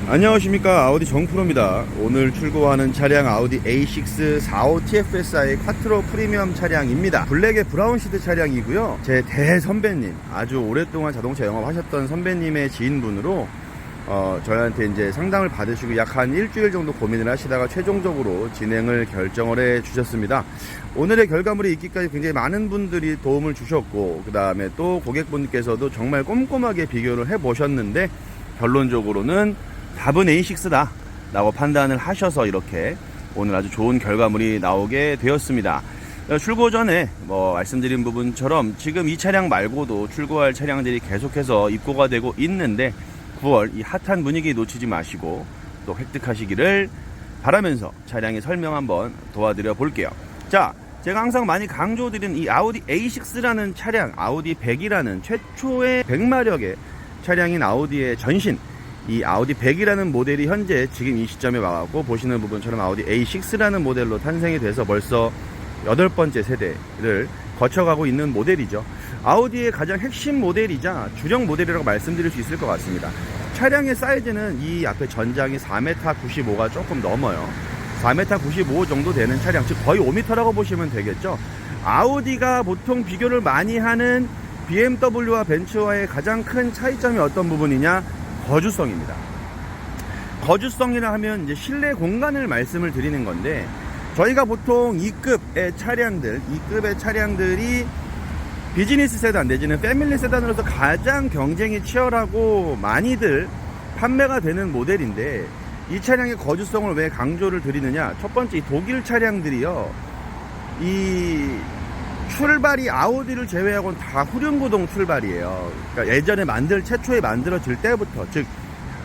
안녕하십니까, 아우디 정프로입니다. 오늘 출고하는 차량 아우디 A6 45 TFSI 콰트로 프리미엄 차량입니다. 블랙의 브라운 시트 차량이고요. 제 대선배님, 아주 오랫동안 자동차 영업하셨던 선배님의 지인분으로 저희한테 이제 상담을 받으시고 약 한 일주일 정도 고민을 하시다가 최종적으로 진행을 결정을 해 주셨습니다. 오늘의 결과물이 있기까지 굉장히 많은 분들이 도움을 주셨고, 그 다음에 또 고객분께서도 정말 꼼꼼하게 비교를 해 보셨는데 결론적으로는 답은 A6다 라고 판단을 하셔서 이렇게 오늘 아주 좋은 결과물이 나오게 되었습니다. 출고 전에 말씀드린 부분처럼 지금 이 차량 말고도 출고할 차량들이 계속해서 입고가 되고 있는데 9월 이 핫한 분위기 놓치지 마시고 또 획득하시기를 바라면서 차량의 설명 한번 도와드려 볼게요. 자, 제가 항상 많이 강조드리는 이 아우디 A6라는 차량, 아우디 100이라는 최초의 100마력의 차량인 아우디의 전신, 이 아우디 100이라는 모델이 현재 지금 이 시점에 와갖고 보시는 부분처럼 아우디 A6라는 모델로 탄생이 돼서 벌써 8번째 세대를 거쳐가고 있는 모델이죠. 아우디의 가장 핵심 모델이자 주력 모델이라고 말씀드릴 수 있을 것 같습니다. 차량의 사이즈는 이 앞에 전장이 4m 95가 조금 넘어요. 4m 95 정도 되는 차량, 즉 거의 5m라고 보시면 되겠죠. 아우디가 보통 비교를 많이 하는 BMW와 벤츠와의 가장 큰 차이점이 어떤 부분이냐? 거주성입니다. 거주성이라 하면 이제 실내 공간을 말씀을 드리는 건데, 저희가 보통 2급의 차량들이 비즈니스 세단 내지는 패밀리 세단으로서 가장 경쟁이 치열하고 많이들 판매가 되는 모델인데, 이 차량의 거주성을 왜 강조를 드리느냐? 첫 번째, 이 독일 차량들이요, 이 출발이 아우디를 제외하고는 다 후륜구동 출발이에요. 그러니까 예전에 최초에 만들어질 때부터, 즉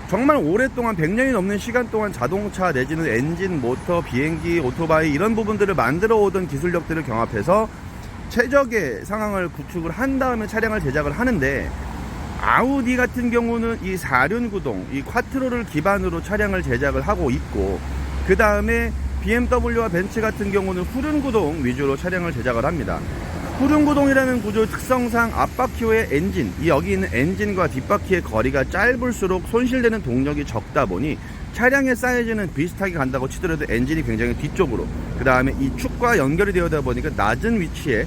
정말 오랫동안 100년이 넘는 시간 동안 자동차 내지는 엔진, 모터, 비행기, 오토바이 이런 부분들을 만들어 오던 기술력들을 경합해서 최적의 상황을 구축을 한 다음에 차량을 제작을 하는데, 아우디 같은 경우는 이 4륜구동, 이 콰트로를 기반으로 차량을 제작을 하고 있고, 그 다음에 BMW와 벤츠 같은 경우는 후륜구동 위주로 차량을 제작을 합니다. 후륜구동이라는 구조 특성상 앞바퀴의 엔진, 여기 있는 엔진과 뒷바퀴의 거리가 짧을수록 손실되는 동력이 적다 보니 차량의 사이즈는 비슷하게 간다고 치더라도 엔진이 굉장히 뒤쪽으로, 그 다음에 이 축과 연결이 되어다 보니까 낮은 위치에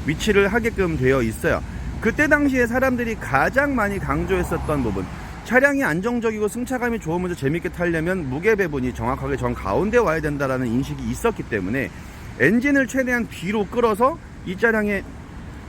위치를 하게끔 되어 있어요. 그때 당시에 사람들이 가장 많이 강조했었던 부분, 차량이 안정적이고 승차감이 좋으면서 재밌게 타려면 무게 배분이 정확하게 정 가운데 와야 된다라는 인식이 있었기 때문에 엔진을 최대한 뒤로 끌어서 이 차량의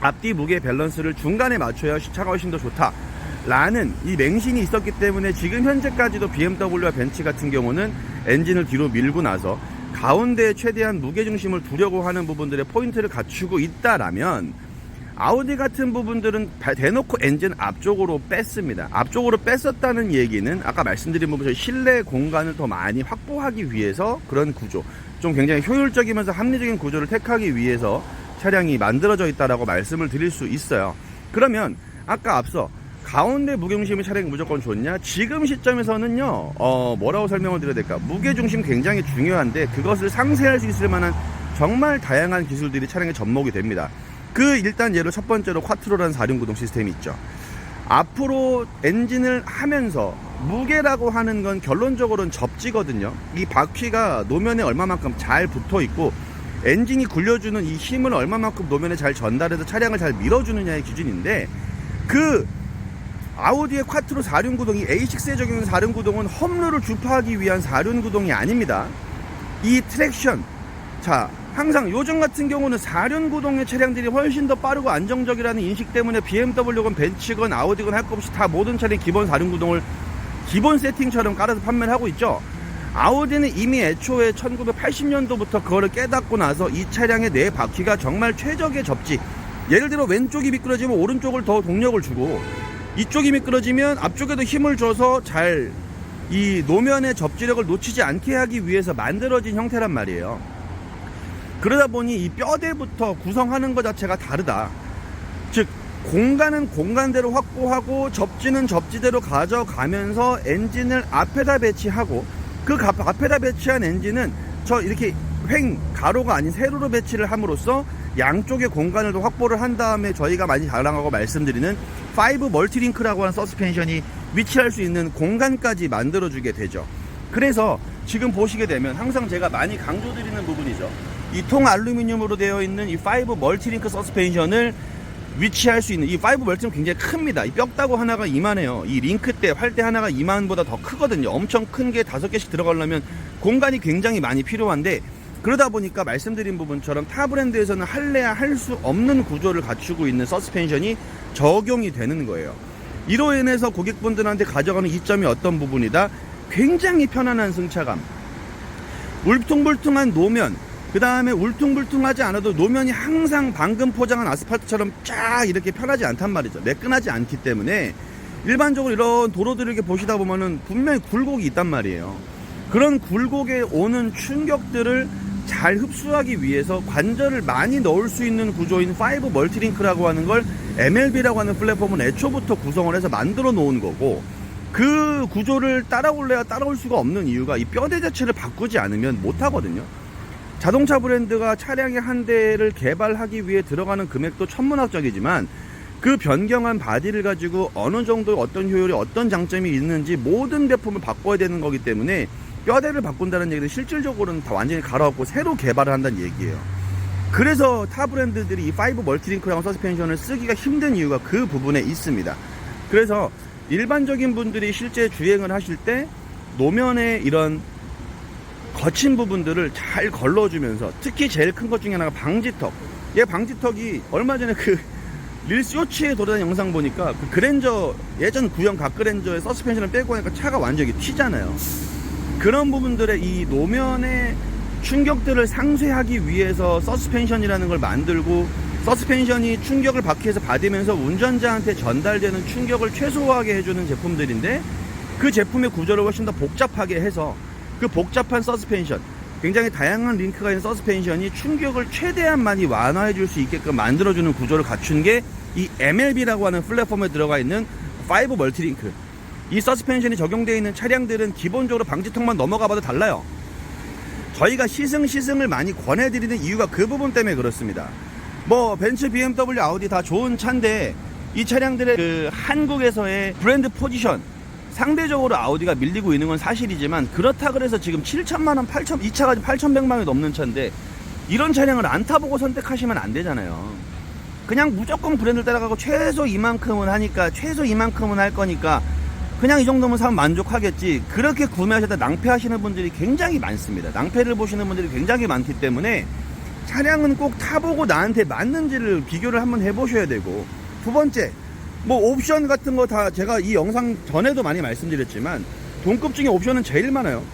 앞뒤 무게 밸런스를 중간에 맞춰야 차가 훨씬 더 좋다라는 이 맹신이 있었기 때문에 지금 현재까지도 BMW와 벤츠 같은 경우는 엔진을 뒤로 밀고 나서 가운데에 최대한 무게중심을 두려고 하는 부분들의 포인트를 갖추고 있다라면, 아우디 같은 부분들은 대놓고 엔진 앞쪽으로 뺐습니다. 앞쪽으로 뺐었다는 얘기는 아까 말씀드린 부분, 실내 공간을 더 많이 확보하기 위해서 그런 구조, 좀 굉장히 효율적이면서 합리적인 구조를 택하기 위해서 차량이 만들어져 있다라고 말씀을 드릴 수 있어요. 그러면 아까 앞서 가운데 무게중심의 차량이 무조건 좋냐? 지금 시점에서는요, 뭐라고 설명을 드려야 될까? 무게중심 굉장히 중요한데 그것을 상쇄할 수 있을 만한 정말 다양한 기술들이 차량에 접목이 됩니다. 일단 예로 첫 번째로 콰트로라는 4륜구동 시스템이 있죠. 앞으로 엔진을 하면서 무게라고 하는 건 결론적으로는 접지거든요. 이 바퀴가 노면에 얼마만큼 잘 붙어 있고 엔진이 굴려주는 이 힘을 얼마만큼 노면에 잘 전달해서 차량을 잘 밀어주느냐의 기준인데, 아우디의 콰트로 4륜구동, 이 A6에 적용된 4륜구동은 험로를 주파하기 위한 4륜구동이 아닙니다. 이 트랙션, 항상 요즘 같은 경우는 4륜구동의 차량들이 훨씬 더 빠르고 안정적이라는 인식 때문에 BMW건 벤츠건 아우디건 할 것 없이 다 모든 차량 기본 4륜구동을 기본 세팅처럼 깔아서 판매를 하고 있죠. 아우디는 이미 애초에 1980년도부터 그거를 깨닫고 나서 이 차량의 네 바퀴가 정말 최적의 접지, 예를 들어 왼쪽이 미끄러지면 오른쪽을 더 동력을 주고, 이쪽이 미끄러지면 앞쪽에도 힘을 줘서 잘 이 노면의 접지력을 놓치지 않게 하기 위해서 만들어진 형태란 말이에요. 그러다 보니 이 뼈대부터 구성하는 것 자체가 다르다. 즉 공간은 공간대로 확보하고 접지는 접지대로 가져가면서 엔진을 앞에다 배치하고, 그 앞에다 배치한 엔진은 이렇게 가로가 아닌 세로로 배치를 함으로써 양쪽의 공간을 더 확보를 한 다음에 저희가 많이 자랑하고 말씀드리는 5 멀티링크라고 하는 서스펜션이 위치할 수 있는 공간까지 만들어주게 되죠. 그래서 지금 보시게 되면 항상 제가 많이 강조드리는 부분이죠. 이 통 알루미늄으로 되어 있는 이 5 멀티링크 서스펜션을 위치할 수 있는 이 5 멀티는 굉장히 큽니다. 이 뼈다구 하나가 이만해요. 이 링크대, 활대 하나가 이만보다 더 크거든요. 엄청 큰 게 5개씩 들어가려면 공간이 굉장히 많이 필요한데, 그러다 보니까 말씀드린 부분처럼 타 브랜드에서는 할래야 할 수 없는 구조를 갖추고 있는 서스펜션이 적용이 되는 거예요. 이로 인해서 고객분들한테 가져가는 이점이 어떤 부분이다? 굉장히 편안한 승차감, 울퉁불퉁한 노면, 그 다음에 울퉁불퉁하지 않아도 노면이 항상 방금 포장한 아스팔트처럼 쫙 이렇게 편하지 않단 말이죠. 매끈하지 않기 때문에 일반적으로 이런 도로들을 이렇게 보시다 보면은 분명히 굴곡이 있단 말이에요. 그런 굴곡에 오는 충격들을 잘 흡수하기 위해서 관절을 많이 넣을 수 있는 구조인 5 멀티링크라고 하는 걸 MLB라고 하는 플랫폼은 애초부터 구성을 해서 만들어 놓은 거고, 그 구조를 따라올래야 따라올 수가 없는 이유가 이 뼈대 자체를 바꾸지 않으면 못 하거든요. 자동차 브랜드가 차량의 한 대를 개발하기 위해 들어가는 금액도 천문학적이지만 그 변경한 바디를 가지고 어느 정도 어떤 효율이 어떤 장점이 있는지 모든 제품을 바꿔야 되는 거기 때문에 뼈대를 바꾼다는 얘기는 실질적으로는 다 완전히 갈아엎고 새로 개발을 한다는 얘기예요. 그래서 타 브랜드들이 이 5 멀티링크라고 서스펜션을 쓰기가 힘든 이유가 그 부분에 있습니다. 그래서 일반적인 분들이 실제 주행을 하실 때 노면에 이런 거친 부분들을 잘 걸러주면서, 특히 제일 큰 것 중에 하나가 방지턱. 얘 방지턱이 얼마 전에 그 릴쇼츠에 돌아다니는 영상 보니까 그 그랜저, 예전 구형 갓그랜저의 서스펜션을 빼고 하니까 차가 완전히 튀잖아요. 그런 부분들의 이 노면의 충격들을 상쇄하기 위해서 서스펜션이라는 걸 만들고, 서스펜션이 충격을 받기 위해서 받으면서 운전자한테 전달되는 충격을 최소화하게 해주는 제품들인데, 그 제품의 구조를 훨씬 더 복잡하게 해서 그 복잡한 서스펜션, 굉장히 다양한 링크가 있는 서스펜션이 충격을 최대한 많이 완화해 줄 수 있게끔 만들어주는 구조를 갖춘 게 이 MLB라고 하는 플랫폼에 들어가 있는 5 멀티링크. 이 서스펜션이 적용되어 있는 차량들은 기본적으로 방지턱만 넘어가 봐도 달라요. 저희가 시승을 많이 권해드리는 이유가 그 부분 때문에 그렇습니다. 뭐 벤츠, BMW, 아우디 다 좋은 차인데 이 차량들의 그 한국에서의 브랜드 포지션, 상대적으로 아우디가 밀리고 있는 건 사실이지만, 그렇다 그래서 지금 7천만원, 이 차가 8,100만원이 넘는 차인데 이런 차량을 안 타보고 선택하시면 안 되잖아요. 그냥 무조건 브랜드를 따라가고 최소 이만큼은 하니까, 최소 이만큼은 할 거니까 그냥 이 정도면 사면 만족하겠지, 그렇게 구매하셨다 낭패하시는 분들이 굉장히 많습니다. 낭패를 보시는 분들이 굉장히 많기 때문에 차량은 꼭 타보고 나한테 맞는지를 비교를 한번 해보셔야 되고, 두 번째, 뭐 옵션 같은 거 다 제가 이 영상 전에도 많이 말씀드렸지만 동급 중에 옵션은 제일 많아요.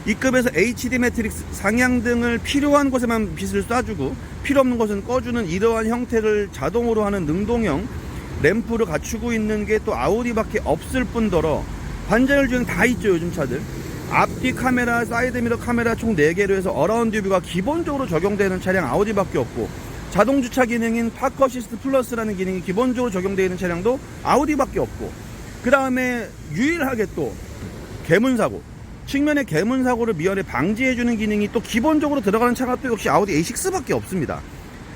이 급에서 HD 매트릭스, 상향등을 필요한 곳에만 빛을 쏴주고 필요 없는 곳은 꺼주는 이러한 형태를 자동으로 하는 능동형 램프를 갖추고 있는 게 또 아우디밖에 없을 뿐더러 관절 주행 다 있죠. 요즘 차들 앞뒤 카메라, 사이드미러 카메라 총 4개로 해서 어라운드 뷰가 기본적으로 적용되는 차량 아우디밖에 없고, 자동 주차 기능인 파크 어시스트 플러스라는 기능이 기본적으로 적용되어 있는 차량도 아우디밖에 없고, 그 다음에 유일하게 또 개문사고, 측면의 개문사고를 미연에 방지해주는 기능이 또 기본적으로 들어가는 차가 또 역시 아우디 A6밖에 없습니다.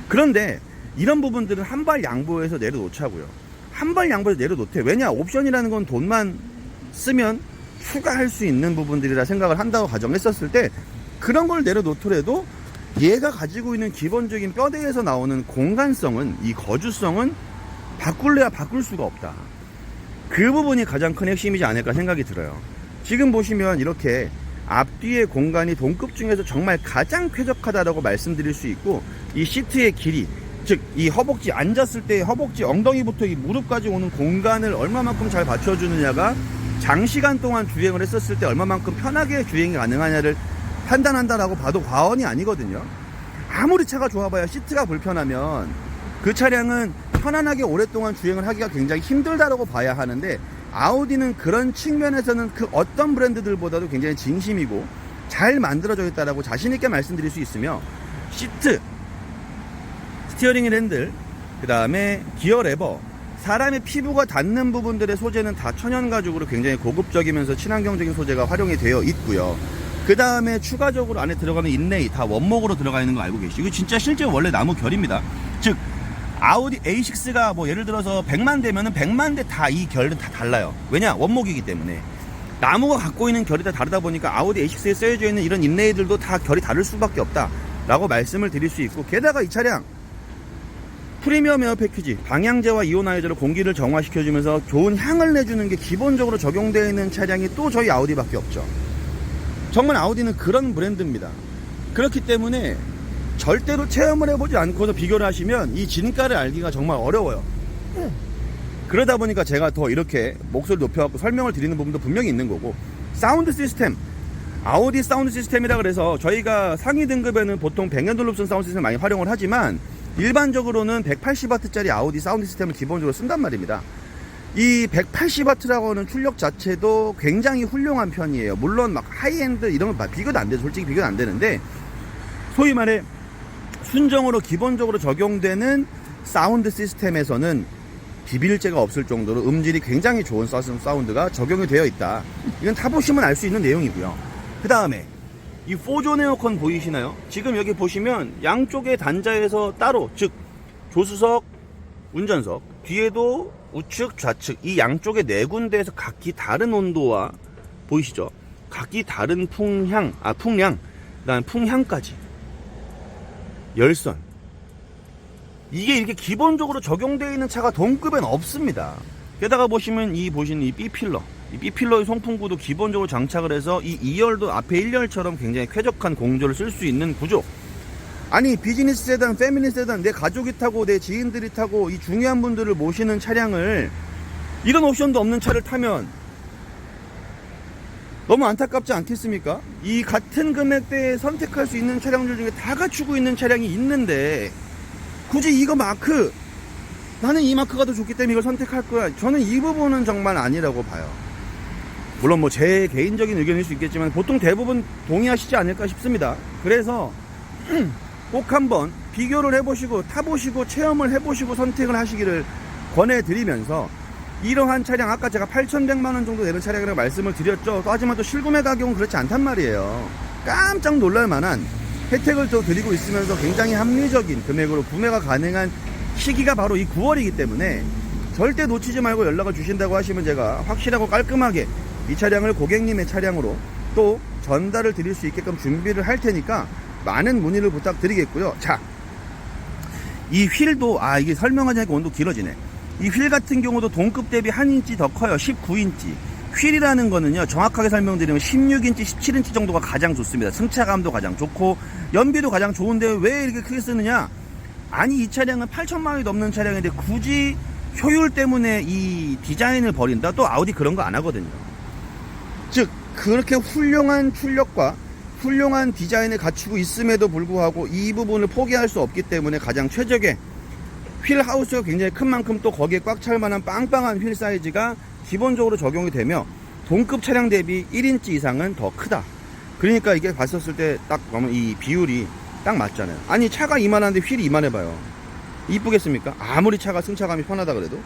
그런데 이런 부분들은 한 발 양보해서 내려놓자고요. 한 발 양보해서 내려놓대. 왜냐, 옵션이라는 건 돈만 쓰면 추가할 수 있는 부분들이라 생각을 한다고 가정했었을 때, 그런 걸 내려놓더라도 얘가 가지고 있는 기본적인 뼈대에서 나오는 공간성은, 이 거주성은 바꿀래야 바꿀 수가 없다. 그 부분이 가장 큰 핵심이지 않을까 생각이 들어요. 지금 보시면 이렇게 앞뒤의 공간이 동급 중에서 정말 가장 쾌적하다라고 말씀드릴 수 있고, 이 시트의 길이, 즉 이 허벅지, 앉았을 때 허벅지 엉덩이부터 이 무릎까지 오는 공간을 얼마만큼 잘 받쳐주느냐가 장시간 동안 주행을 했었을 때 얼마만큼 편하게 주행이 가능하냐를 판단한다라고 봐도 과언이 아니거든요. 아무리 차가 좋아봐야 시트가 불편하면 그 차량은 편안하게 오랫동안 주행을 하기가 굉장히 힘들다라고 봐야 하는데, 아우디는 그런 측면에서는 그 어떤 브랜드들보다도 굉장히 진심이고 잘 만들어져 있다라고 자신있게 말씀드릴 수 있으며, 시트, 스티어링 핸들, 그 다음에 기어 레버, 사람의 피부가 닿는 부분들의 소재는 다 천연 가죽으로 굉장히 고급적이면서 친환경적인 소재가 활용이 되어 있고요. 그 다음에 추가적으로 안에 들어가는 인레이 다 원목으로 들어가 있는 거 알고 계시죠? 이거 진짜 실제 원래 나무 결입니다. 즉 아우디 A6가 뭐 예를 들어서 100만 대면은 100만 대 다 이 결은 다 달라요. 왜냐? 원목이기 때문에. 나무가 갖고 있는 결이 다 다르다 보니까 아우디 A6에 쓰여져 있는 이런 인레이들도 다 결이 다를 수밖에 없다 라고 말씀을 드릴 수 있고, 게다가 이 차량 프리미엄 에어 패키지, 방향제와 이오나이저로 공기를 정화시켜주면서 좋은 향을 내주는 게 기본적으로 적용되어 있는 차량이 또 저희 아우디밖에 없죠. 정말 아우디는 그런 브랜드입니다. 그렇기 때문에 절대로 체험을 해보지 않고서 비교를 하시면 이 진가를 알기가 정말 어려워요. 그러다 보니까 제가 더 이렇게 목소리 높여갖고 설명을 드리는 부분도 분명히 있는 거고, 사운드 시스템, 아우디 사운드 시스템이라 그래서 저희가 상위 등급에는 보통 뱅앤올룹슨 사운드 시스템을 많이 활용을 하지만 일반적으로는 180W짜리 아우디 사운드 시스템을 기본적으로 쓴단 말입니다. 이 180W라고 하는 출력 자체도 굉장히 훌륭한 편이에요. 물론 막 하이엔드 이런 거 비교도 안 되죠. 솔직히 비교도 안 되는데, 소위 말해 순정으로 기본적으로 적용되는 사운드 시스템에서는 비빌제가 없을 정도로 음질이 굉장히 좋은 사운드가 적용이 되어 있다. 이건 타보시면 알 수 있는 내용이고요. 그 다음에 이 4존 에어컨 보이시나요? 지금 여기 보시면 양쪽의 단자에서 따로, 즉 조수석, 운전석, 뒤에도 우측, 좌측 이 양쪽의 네 군데에서 각기 다른 온도와, 보이시죠? 각기 다른 풍량, 그다음 풍향까지, 열선, 이게 이렇게 기본적으로 적용되어 있는 차가 동급엔 없습니다. 게다가 보시면 이 B필러, 이 B필러의 송풍구도 기본적으로 장착을 해서 이 2열도 앞에 1열처럼 굉장히 쾌적한 공조를 쓸 수 있는 구조. 아니 비즈니스 세단, 패밀리 세단, 내 가족이 타고 내 지인들이 타고 이 중요한 분들을 모시는 차량을 이런 옵션도 없는 차를 타면 너무 안타깝지 않겠습니까? 이 같은 금액대에 선택할 수 있는 차량들 중에 다 갖추고 있는 차량이 있는데 굳이 이거 마크, 나는 이 마크가 더 좋기 때문에 이걸 선택할 거야, 저는 이 부분은 정말 아니라고 봐요. 물론 뭐 제 개인적인 의견일 수 있겠지만 보통 대부분 동의하시지 않을까 싶습니다. 그래서 꼭 한번 비교를 해보시고 타보시고 체험을 해보시고 선택을 하시기를 권해드리면서, 이러한 차량 아까 제가 8,100만원 정도 되는 차량이라고 말씀을 드렸죠. 하지만 또 실구매 가격은 그렇지 않단 말이에요. 깜짝 놀랄만한 혜택을 또 드리고 있으면서 굉장히 합리적인 금액으로 구매가 가능한 시기가 바로 이 9월이기 때문에 절대 놓치지 말고 연락을 주신다고 하시면 제가 확실하고 깔끔하게 이 차량을 고객님의 차량으로 또 전달을 드릴 수 있게끔 준비를 할 테니까 많은 문의를 부탁드리겠고요. 자, 이 휠도 이게 설명하자니까 온도 길어지네. 이 휠 같은 경우도 동급 대비 한 인치 더 커요. 19인치. 휠이라는 거는요, 정확하게 설명드리면 16인치, 17인치 정도가 가장 좋습니다. 승차감도 가장 좋고 연비도 가장 좋은데 왜 이렇게 크게 쓰느냐? 아니 이 차량은 8천만 원이 넘는 차량인데 굳이 효율 때문에 이 디자인을 버린다? 또 아우디 그런 거 안 하거든요. 즉 그렇게 훌륭한 출력과 훌륭한 디자인을 갖추고 있음에도 불구하고 이 부분을 포기할 수 없기 때문에 가장 최적의 휠 하우스가 굉장히 큰 만큼 또 거기에 꽉 찰 만한 빵빵한 휠 사이즈가 기본적으로 적용이 되며 동급 차량 대비 1인치 이상은 더 크다. 그러니까 이게 봤었을 때 딱 보면 이 비율이 딱 맞잖아요. 아니 차가 이만한데 휠이 이만해봐요. 이쁘겠습니까? 아무리 차가 승차감이 편하다 그래도.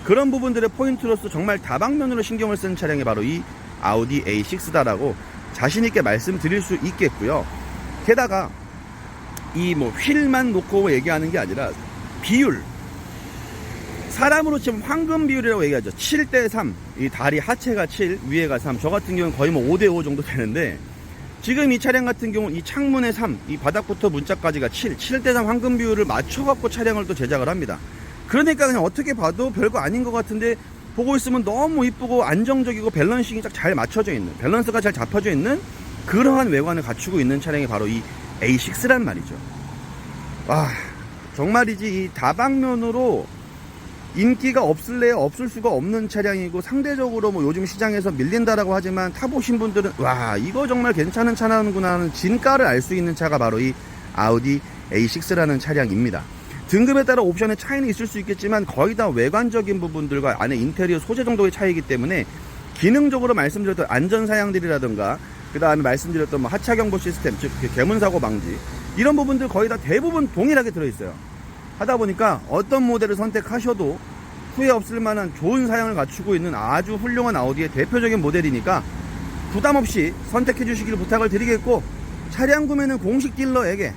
그런 부분들의 포인트로서 정말 다방면으로 신경을 쓴 차량이 바로 이 아우디 A6다라고 자신있게 말씀드릴 수 있겠고요. 게다가 이 뭐 휠만 놓고 얘기하는 게 아니라 비율, 사람으로 치면 황금 비율이라고 얘기하죠. 7대3, 이 다리 하체가 7, 위에가 3. 저 같은 경우는 거의 뭐 5대5 정도 되는데, 지금 이 차량 같은 경우 이 창문에 3, 이 바닥부터 문짝까지가 7, 7대3 황금 비율을 맞춰갖고 차량을 또 제작을 합니다. 그러니까 그냥 어떻게 봐도 별거 아닌 것 같은데 보고 있으면 너무 이쁘고 안정적이고 밸런싱이 딱 잘 맞춰져 있는, 밸런스가 잘 잡혀져 있는 그러한 외관을 갖추고 있는 차량이 바로 이 A6란 말이죠. 와, 정말이지 이 다방면으로 인기가 없을래야 없을 수가 없는 차량이고, 상대적으로 뭐 요즘 시장에서 밀린다라고 하지만 타보신 분들은 와 이거 정말 괜찮은 차량이구나 하는 진가를 알 수 있는 차가 바로 이 아우디 A6라는 차량입니다. 등급에 따라 옵션의 차이는 있을 수 있겠지만 거의 다 외관적인 부분들과 안에 인테리어 소재 정도의 차이이기 때문에 기능적으로 말씀드렸던 안전사양들이라든가 그 다음에 말씀드렸던 뭐 하차경보 시스템, 즉 개문사고 방지, 이런 부분들 거의 다 대부분 동일하게 들어있어요. 하다 보니까 어떤 모델을 선택하셔도 후회 없을 만한 좋은 사양을 갖추고 있는 아주 훌륭한 아우디의 대표적인 모델이니까 부담없이 선택해 주시길 부탁을 드리겠고, 차량 구매는 공식 딜러에게,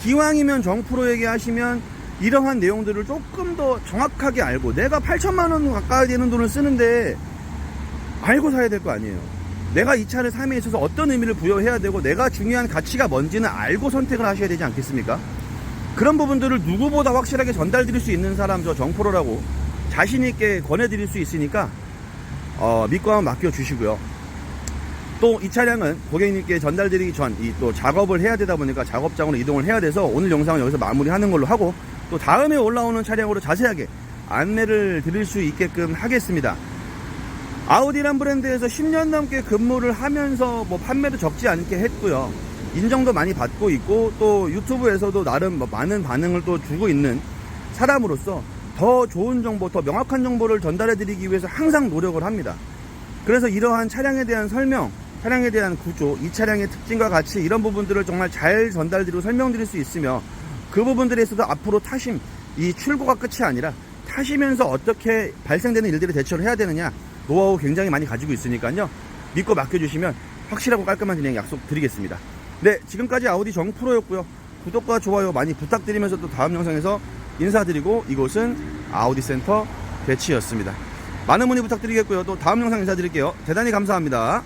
기왕이면 정프로에게 하시면 이러한 내용들을 조금 더 정확하게 알고, 내가 8천만원 가까이 되는 돈을 쓰는데 알고 사야 될 거 아니에요. 내가 이 차를 삶에 있어서 어떤 의미를 부여해야 되고 내가 중요한 가치가 뭔지는 알고 선택을 하셔야 되지 않겠습니까? 그런 부분들을 누구보다 확실하게 전달드릴 수 있는 사람, 저 정프로라고 자신있게 권해드릴 수 있으니까 믿고 한번 맡겨주시고요. 또 이 차량은 고객님께 전달드리기 전 이 또 작업을 해야 되다 보니까 작업장으로 이동을 해야 돼서 오늘 영상은 여기서 마무리하는 걸로 하고, 또 다음에 올라오는 차량으로 자세하게 안내를 드릴 수 있게끔 하겠습니다. 아우디란 브랜드에서 10년 넘게 근무를 하면서 뭐 판매도 적지 않게 했고요. 인정도 많이 받고 있고, 또 유튜브에서도 나름 뭐 많은 반응을 또 주고 있는 사람으로서 더 좋은 정보, 더 명확한 정보를 전달해 드리기 위해서 항상 노력을 합니다. 그래서 이러한 차량에 대한 설명, 차량에 대한 구조, 이 차량의 특징과 가치, 이런 부분들을 정말 잘 전달드리고 설명드릴 수 있으며, 그 부분들에 있어서 앞으로 타심, 이 출고가 끝이 아니라 타시면서 어떻게 발생되는 일들에 대처를 해야 되느냐, 노하우 굉장히 많이 가지고 있으니까요. 믿고 맡겨주시면 확실하고 깔끔한 진행 약속 드리겠습니다. 네, 지금까지 아우디 정프로였고요. 구독과 좋아요 많이 부탁드리면서 또 다음 영상에서 인사드리고, 이곳은 아우디 센터 대치였습니다. 많은 문의 부탁드리겠고요. 또 다음 영상 인사드릴게요. 대단히 감사합니다.